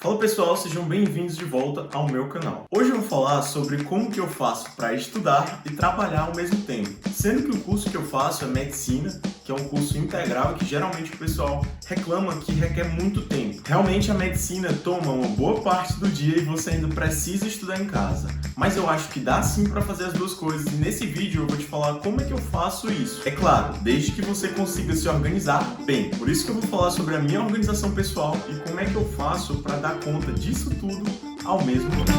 Fala pessoal, sejam bem-vindos de volta ao meu canal. Hoje eu vou falar sobre como que eu faço para estudar e trabalhar ao mesmo tempo. Sendo que o curso que eu faço é Medicina, que é um curso integral e que geralmente o pessoal reclama que requer muito tempo. Realmente a medicina toma uma boa parte do dia e você ainda precisa estudar em casa. Mas eu acho que dá sim para fazer as duas coisas e nesse vídeo eu vou te falar como é que eu faço isso. É claro, desde que você consiga se organizar bem. Por isso que eu vou falar sobre a minha organização pessoal e como é que eu faço para dar conta disso tudo ao mesmo tempo.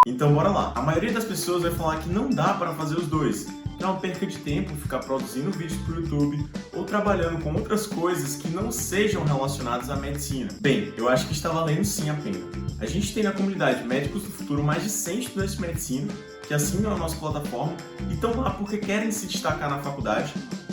Então bora lá. A maioria das pessoas vai falar que não dá para fazer os dois. É uma perca de tempo ficar produzindo vídeos para o YouTube ou trabalhando com outras coisas que não sejam relacionadas à medicina. Bem, eu acho que está valendo sim a pena. A gente tem na comunidade Médicos do Futuro mais de 100 estudantes de medicina que assinam a nossa plataforma e estão lá porque querem se destacar na faculdade.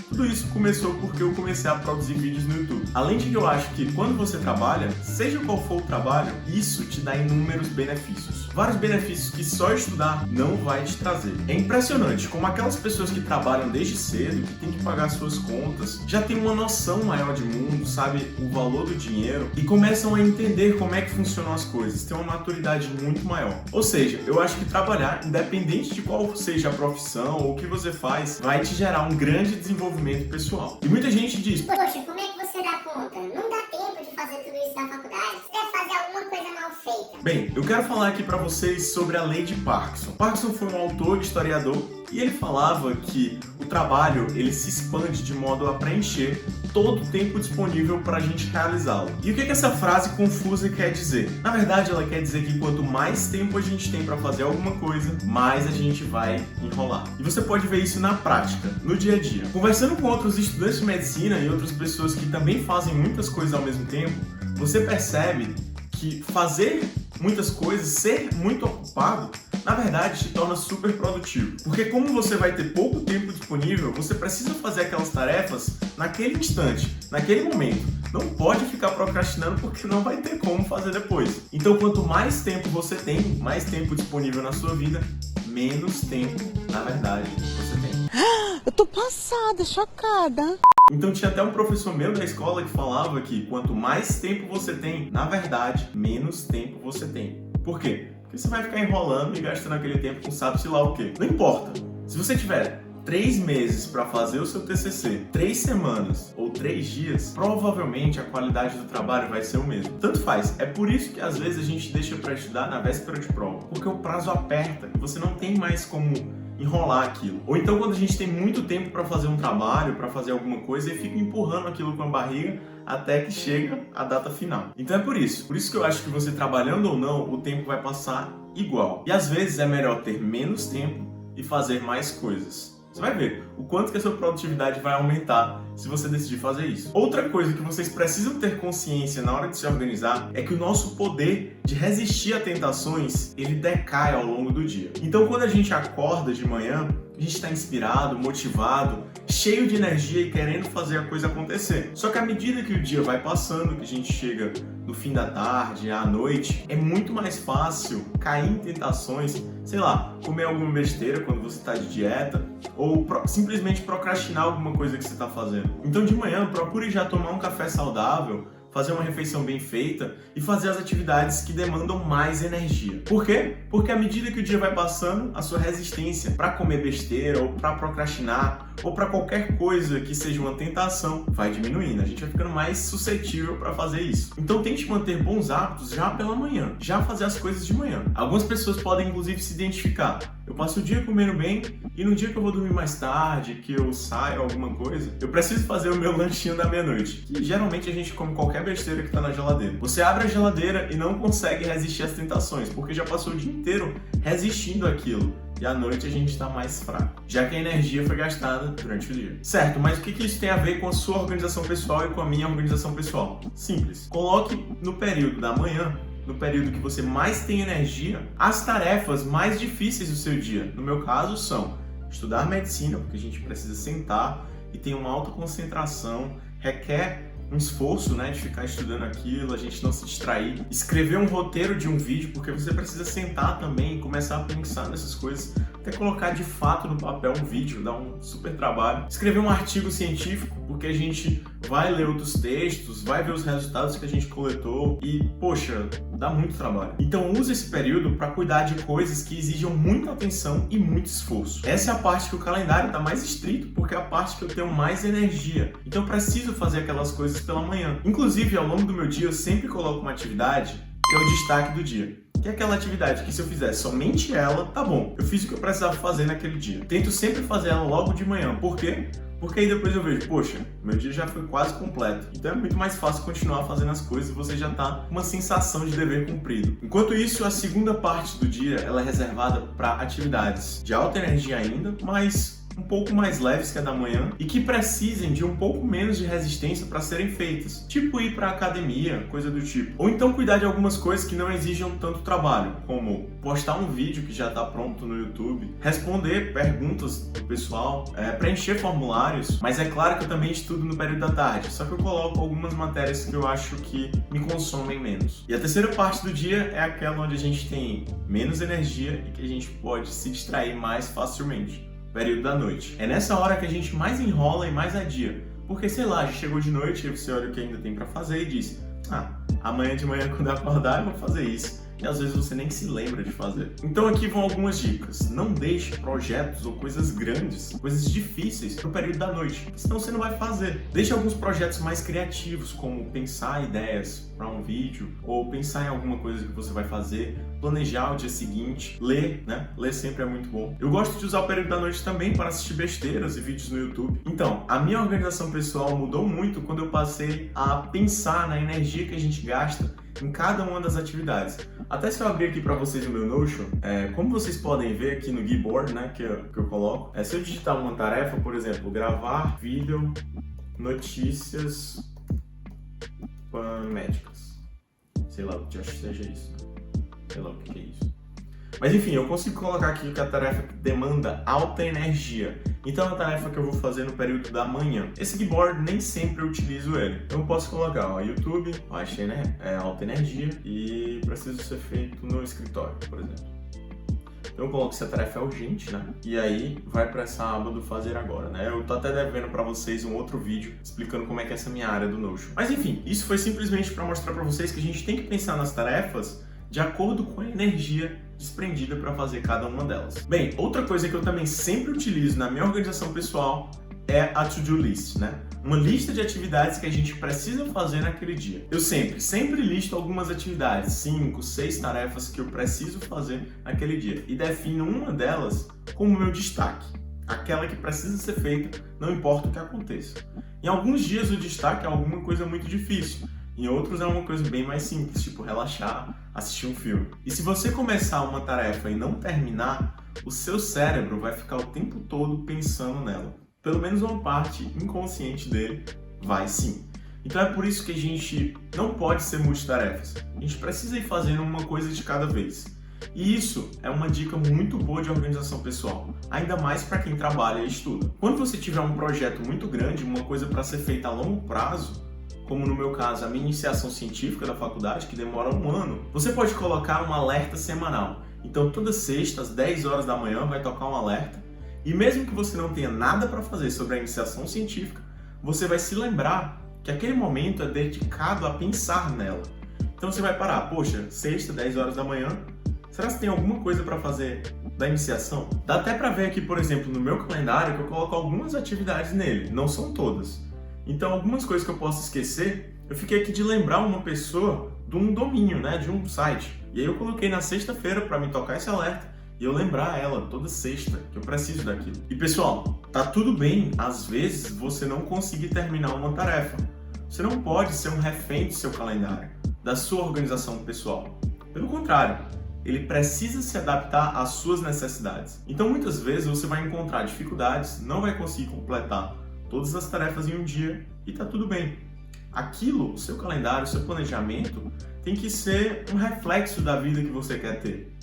Tudo isso começou porque eu comecei a produzir vídeos no YouTube. Além de que eu acho que quando você trabalha, seja qual for o trabalho, isso te dá inúmeros benefícios. Vários benefícios que só estudar não vai te trazer. É impressionante como aquelas pessoas que trabalham desde cedo, que têm que pagar suas contas, já têm uma noção maior de mundo, sabe o valor do dinheiro e começam a entender como é que funcionam as coisas, têm uma maturidade muito maior. Ou seja, eu acho que trabalhar, independente de qual seja a profissão ou o que você faz, vai te gerar um grande desenvolvimento pessoal. E muita gente diz: poxa, como é que você dá conta? Não dá tempo de fazer tudo isso na faculdade? Você deve fazer alguma coisa mal feita. Bem, eu quero falar aqui para vocês sobre a lei de Parkinson. Parkinson foi um autor e historiador e ele falava que o trabalho ele se expande de modo a preencher todo o tempo disponível para a gente realizá-lo. E o que essa frase confusa quer dizer? Na verdade, ela quer dizer que quanto mais tempo a gente tem para fazer alguma coisa, mais a gente vai enrolar. E você pode ver isso na prática, no dia a dia. Conversando com outros estudantes de medicina e outras pessoas que também fazem muitas coisas ao mesmo tempo, você percebe que fazer muitas coisas, ser muito ocupado, na verdade, te torna super produtivo. Porque como você vai ter pouco tempo disponível, você precisa fazer aquelas tarefas naquele instante, naquele momento. Não pode ficar procrastinando porque não vai ter como fazer depois. Então, quanto mais tempo você tem, mais tempo disponível na sua vida, menos tempo, na verdade, você tem. Eu tô passada, chocada. Então tinha até um professor meu da escola que falava que quanto mais tempo você tem, na verdade, menos tempo você tem. Por quê? Porque você vai ficar enrolando e gastando aquele tempo com sabe-se lá o quê. Não importa. Se você tiver 3 meses para fazer o seu TCC, 3 semanas ou 3 dias, provavelmente a qualidade do trabalho vai ser o mesmo. Tanto faz. É por isso que às vezes a gente deixa para estudar na véspera de prova. Porque o prazo aperta e você não tem mais como enrolar aquilo. Ou então quando a gente tem muito tempo para fazer um trabalho, para fazer alguma coisa e fica empurrando aquilo com a barriga até que chega a data final. Então é por isso que eu acho que você trabalhando ou não, o tempo vai passar igual. E às vezes é melhor ter menos tempo e fazer mais coisas. Você vai ver o quanto que a sua produtividade vai aumentar se você decidir fazer isso. Outra coisa que vocês precisam ter consciência na hora de se organizar é que o nosso poder de resistir a tentações, ele decai ao longo do dia. Então quando a gente acorda de manhã, a gente está inspirado, motivado, cheio de energia e querendo fazer a coisa acontecer. Só que à medida que o dia vai passando, que a gente chega no fim da tarde, à noite, é muito mais fácil cair em tentações, sei lá, comer alguma besteira quando você está de dieta, ou simplesmente procrastinar alguma coisa que você está fazendo. Então de manhã, procure já tomar um café saudável, fazer uma refeição bem feita e fazer as atividades que demandam mais energia. Por quê? Porque à medida que o dia vai passando, a sua resistência para comer besteira ou para procrastinar ou para qualquer coisa que seja uma tentação vai diminuindo. A gente vai ficando mais suscetível para fazer isso. Então tente manter bons hábitos já pela manhã, já fazer as coisas de manhã. Algumas pessoas podem inclusive se identificar. Eu passo o dia comendo bem e no dia que eu vou dormir mais tarde, que eu saio alguma coisa, eu preciso fazer o meu lanchinho da meia-noite. Que geralmente a gente come qualquer besteira que tá na geladeira. Você abre a geladeira e não consegue resistir às tentações, porque já passou o dia inteiro resistindo àquilo. E à noite a gente está mais fraco, já que a energia foi gastada durante o dia. Certo, mas o que isso tem a ver com a sua organização pessoal e com a minha organização pessoal? Simples. Coloque no período da manhã, no período que você mais tem energia, as tarefas mais difíceis do seu dia. No meu caso são estudar medicina, porque a gente precisa sentar e tem uma alta concentração, requer um esforço, né, de ficar estudando aquilo, a gente não se distrair. Escrever um roteiro de um vídeo, porque você precisa sentar também e começar a pensar nessas coisas até colocar de fato no papel um vídeo, dá um super trabalho. Escrever um artigo científico, porque a gente vai ler outros textos, vai ver os resultados que a gente coletou e, poxa, dá muito trabalho. Então use esse período para cuidar de coisas que exijam muita atenção e muito esforço. Essa é a parte que o calendário está mais estrito, porque é a parte que eu tenho mais energia. Então eu preciso fazer aquelas coisas pela manhã. Inclusive, ao longo do meu dia, eu sempre coloco uma atividade que é o destaque do dia. Que é aquela atividade que se eu fizer somente ela, tá bom. Eu fiz o que eu precisava fazer naquele dia. Tento sempre fazer ela logo de manhã. Por quê? Porque aí depois eu vejo, poxa, meu dia já foi quase completo. Então é muito mais fácil continuar fazendo as coisas e você já tá com uma sensação de dever cumprido. Enquanto isso, a segunda parte do dia, ela é reservada para atividades de alta energia ainda, mas um pouco mais leves que a da manhã e que precisem de um pouco menos de resistência para serem feitas, tipo ir para academia, coisa do tipo. Ou então cuidar de algumas coisas que não exijam tanto trabalho, como postar um vídeo que já está pronto no YouTube, responder perguntas do pessoal, preencher formulários, mas é claro que eu também estudo no período da tarde, só que eu coloco algumas matérias que eu acho que me consomem menos. E a terceira parte do dia é aquela onde a gente tem menos energia e que a gente pode se distrair mais facilmente. Período da noite. É nessa hora que a gente mais enrola e mais adia. Porque, sei lá, já chegou de noite e você olha o que ainda tem pra fazer e diz: amanhã de manhã quando eu acordar eu vou fazer isso. E às vezes você nem se lembra de fazer. Então aqui vão algumas dicas. Não deixe projetos ou coisas grandes, coisas difíceis pro período da noite, senão você não vai fazer. Deixe alguns projetos mais criativos, como pensar ideias para um vídeo, ou pensar em alguma coisa que você vai fazer, planejar o dia seguinte, ler, né? Ler sempre é muito bom. Eu gosto de usar o período da noite também para assistir besteiras e vídeos no YouTube. Então, a minha organização pessoal mudou muito quando eu passei a pensar na energia que a gente gasta em cada uma das atividades. Até se eu abrir aqui para vocês o meu Notion, como vocês podem ver aqui no Gboard, né, que eu coloco, se eu digitar uma tarefa, por exemplo, gravar vídeo, notícias médicas, sei lá, eu acho que seja isso, sei lá o que é isso. Mas enfim, eu consigo colocar aqui que a tarefa demanda alta energia. Então é uma tarefa que eu vou fazer no período da manhã. Esse Gboard nem sempre eu utilizo ele. Então eu posso colocar, YouTube, baixa alta energia e precisa ser feito no escritório, por exemplo. Então eu coloco se a tarefa é urgente, né? E aí vai para essa aba do fazer agora, né? Eu tô até devendo para vocês um outro vídeo explicando como é que é essa minha área do Notion. Mas enfim, isso foi simplesmente para mostrar para vocês que a gente tem que pensar nas tarefas de acordo com a energia desprendida para fazer cada uma delas. Bem, outra coisa que eu também sempre utilizo na minha organização pessoal é a to-do list, né? Uma lista de atividades que a gente precisa fazer naquele dia. Eu sempre listo algumas atividades, 5, 6 tarefas que eu preciso fazer naquele dia e defino uma delas como meu destaque, aquela que precisa ser feita, não importa o que aconteça. Em alguns dias o destaque é alguma coisa muito difícil. Em outros é uma coisa bem mais simples, tipo relaxar, assistir um filme. E se você começar uma tarefa e não terminar, o seu cérebro vai ficar o tempo todo pensando nela. Pelo menos uma parte inconsciente dele vai sim. Então é por isso que a gente não pode ser multitarefas. A gente precisa ir fazendo uma coisa de cada vez. E isso é uma dica muito boa de organização pessoal, ainda mais para quem trabalha e estuda. Quando você tiver um projeto muito grande, uma coisa para ser feita a longo prazo, como no meu caso, a minha iniciação científica da faculdade, que demora 1 ano, você pode colocar um alerta semanal. Então, toda sexta, às 10 horas da manhã, vai tocar um alerta. E mesmo que você não tenha nada para fazer sobre a iniciação científica, você vai se lembrar que aquele momento é dedicado a pensar nela. Então, você vai parar, poxa, sexta, 10 horas da manhã, será que tem alguma coisa para fazer da iniciação? Dá até para ver aqui, por exemplo, no meu calendário, que eu coloco algumas atividades nele, não são todas. Então, algumas coisas que eu posso esquecer, eu fiquei aqui de lembrar uma pessoa de um domínio, né, de um site. E aí eu coloquei na sexta-feira para me tocar esse alerta e eu lembrar ela toda sexta que eu preciso daquilo. E pessoal, tá tudo bem, às vezes você não conseguir terminar uma tarefa. Você não pode ser um refém do seu calendário, da sua organização pessoal. Pelo contrário, ele precisa se adaptar às suas necessidades. Então, muitas vezes você vai encontrar dificuldades, não vai conseguir completar todas as tarefas em um dia e tá tudo bem. Aquilo, o seu calendário, o seu planejamento tem que ser um reflexo da vida que você quer ter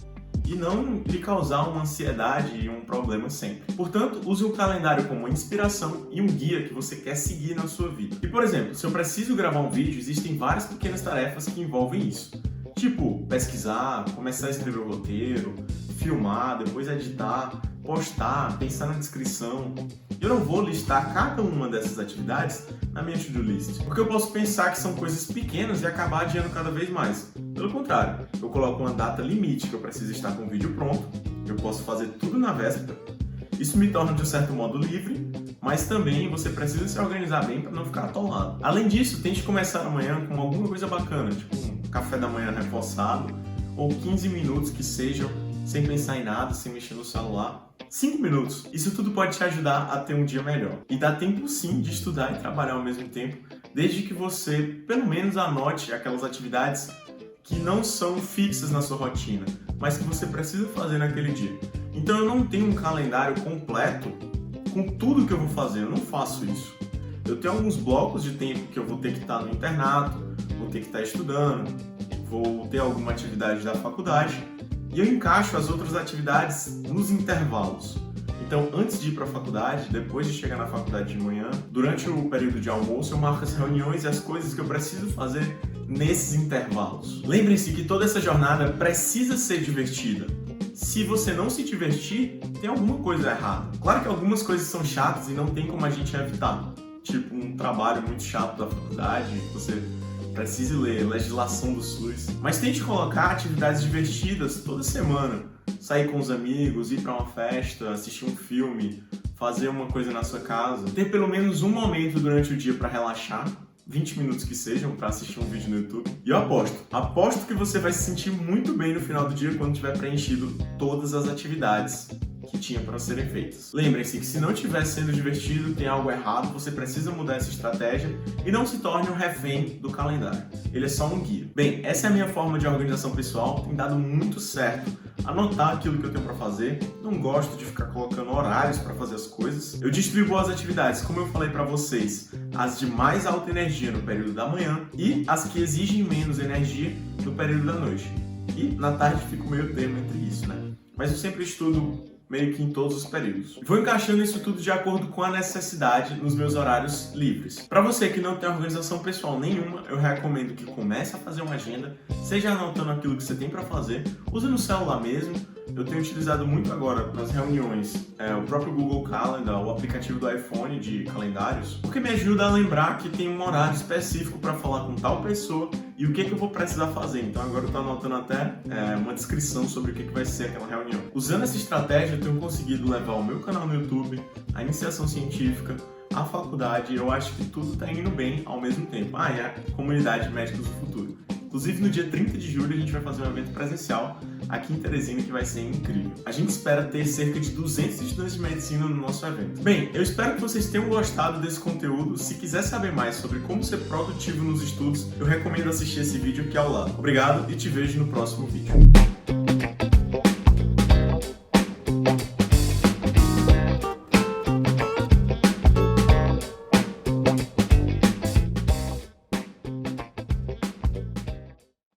e não lhe causar uma ansiedade e um problema sempre. Portanto, use o calendário como uma inspiração e um guia que você quer seguir na sua vida. E, por exemplo, se eu preciso gravar um vídeo, existem várias pequenas tarefas que envolvem isso. Tipo, pesquisar, começar a escrever o roteiro, filmar, depois editar, postar, pensar na descrição. Eu não vou listar cada uma dessas atividades na minha to-do list, porque eu posso pensar que são coisas pequenas e acabar adiando cada vez mais. Pelo contrário, eu coloco uma data limite que eu preciso estar com o vídeo pronto, eu posso fazer tudo na véspera. Isso me torna de um certo modo livre, mas também você precisa se organizar bem para não ficar atolado. Além disso, tente começar amanhã com alguma coisa bacana, tipo um café da manhã reforçado, ou 15 minutos que sejam sem pensar em nada, sem mexer no celular. 5 minutos. Isso tudo pode te ajudar a ter um dia melhor. E dá tempo sim de estudar e trabalhar ao mesmo tempo, desde que você pelo menos anote aquelas atividades que não são fixas na sua rotina, mas que você precisa fazer naquele dia. Então eu não tenho um calendário completo com tudo que eu vou fazer, eu não faço isso. Eu tenho alguns blocos de tempo que eu vou ter que estar no internato, vou ter que estar estudando, vou ter alguma atividade da faculdade e eu encaixo as outras atividades nos intervalos. Então, antes de ir para a faculdade, depois de chegar na faculdade de manhã, durante o período de almoço, eu marco as reuniões e as coisas que eu preciso fazer nesses intervalos. Lembrem-se que toda essa jornada precisa ser divertida. Se você não se divertir, tem alguma coisa errada. Claro que algumas coisas são chatas e não tem como a gente evitar. Tipo um trabalho muito chato da faculdade, que você precise ler legislação do SUS. Mas tente colocar atividades divertidas toda semana. Sair com os amigos, ir para uma festa, assistir um filme, fazer uma coisa na sua casa. Ter pelo menos um momento durante o dia para relaxar. 20 minutos que sejam para assistir um vídeo no YouTube. E eu aposto que você vai se sentir muito bem no final do dia quando tiver preenchido todas as atividades que tinha para serem feitas. Lembrem-se que se não estiver sendo divertido, tem algo errado, você precisa mudar essa estratégia e não se torne um refém do calendário. Ele é só um guia. Bem, essa é a minha forma de organização pessoal, tem dado muito certo. Anotar aquilo que eu tenho para fazer, não gosto de ficar colocando horários para fazer as coisas. Eu distribuo as atividades, como eu falei para vocês, as de mais alta energia no período da manhã e as que exigem menos energia no período da noite. E na tarde fica o meio termo entre isso, né? Mas eu sempre estudo meio que em todos os períodos. Vou encaixando isso tudo de acordo com a necessidade nos meus horários livres. Para você que não tem organização pessoal nenhuma, eu recomendo que comece a fazer uma agenda, seja anotando aquilo que você tem para fazer, use no celular mesmo. Eu tenho utilizado muito agora nas reuniões o próprio Google Calendar, o aplicativo do iPhone de calendários, porque me ajuda a lembrar que tem um horário específico para falar com tal pessoa e o que eu vou precisar fazer. Então agora eu estou anotando até uma descrição sobre o que vai ser aquela reunião. Usando essa estratégia, eu tenho conseguido levar o meu canal no YouTube, a iniciação científica, a faculdade, e eu acho que tudo está indo bem ao mesmo tempo. E a comunidade Médicos do Futuro. Inclusive, no dia 30 de julho, a gente vai fazer um evento presencial aqui em Teresina que vai ser incrível. A gente espera ter cerca de 200 estudantes de medicina no nosso evento. Bem, eu espero que vocês tenham gostado desse conteúdo. Se quiser saber mais sobre como ser produtivo nos estudos, eu recomendo assistir esse vídeo aqui ao lado. Obrigado e te vejo no próximo vídeo.